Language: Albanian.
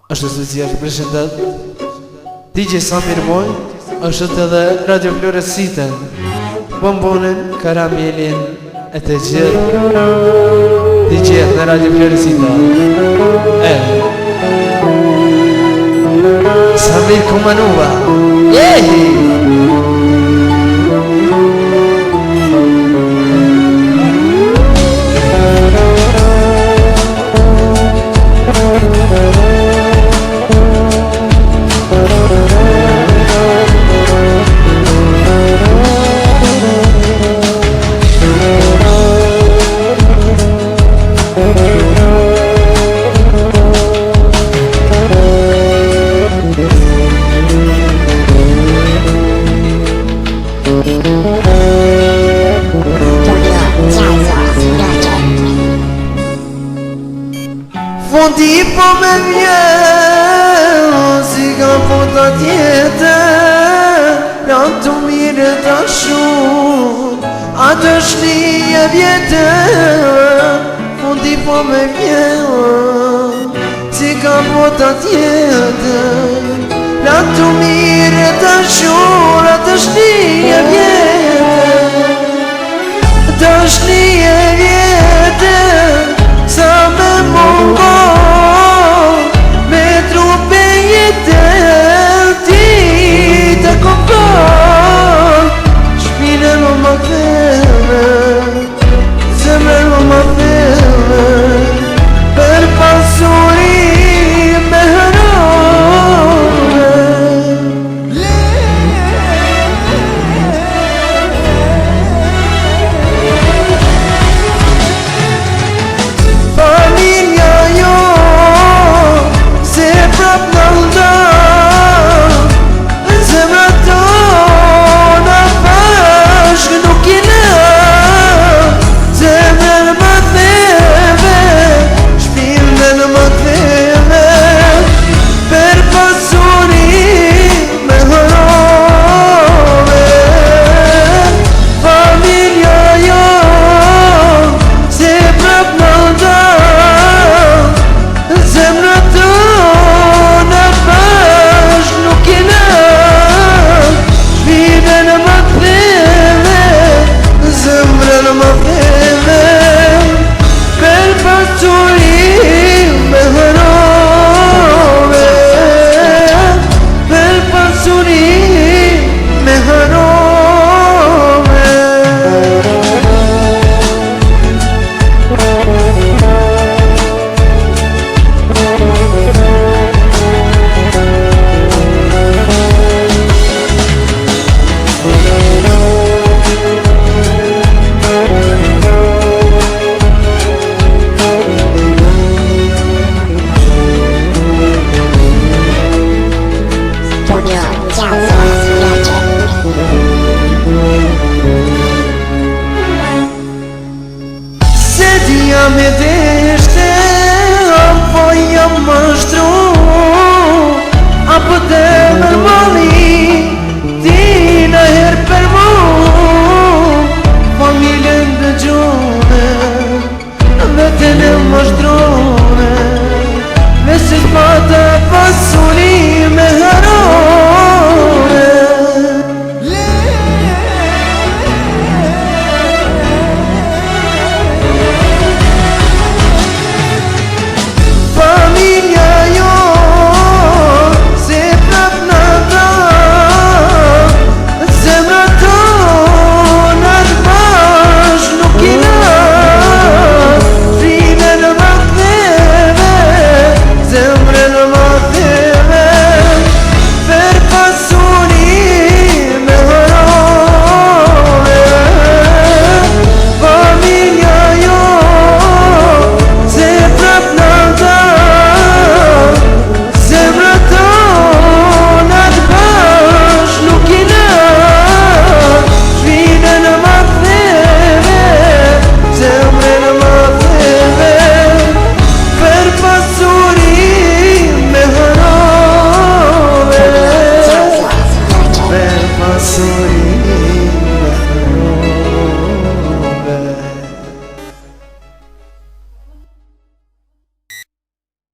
është special përshëndet DJ Samir Moj, është edhe Radio Floresiten, Bombonin, Karamelin e të gjithë DJ-et në Radio Floresiten Samir Kumanova. Fondi po me vjen, si ka fota tjetër, janë të mire të shumë, atë është një vjetër. Fondi po me vjen, si ka fota tjetër, janë të mire të shumë, atë është një vjetër. Atë është një vjetër, sa me mungo me trupe jetër ti të kompon. Shpine më më theme, zemre më më theme, për pasuri me hërove. Familja jo se prap në ndan, zemra tona bashkë nuk i lën. Zemrën më theve, shpirtën më theve, për pasuri me hërove. Familja jo se prap në ndan, zemra tona bashkë nuk i lën. Shpirtën më theve, zemrën më theve, për pasuri me hërove, për pasuri me hërove. Se t'ja me deshte, apo jam mashtru, apo të mërmali, ti në herë për mu. Familjen dë gjone, vetën e mashtrone, me se t'ma të pasu.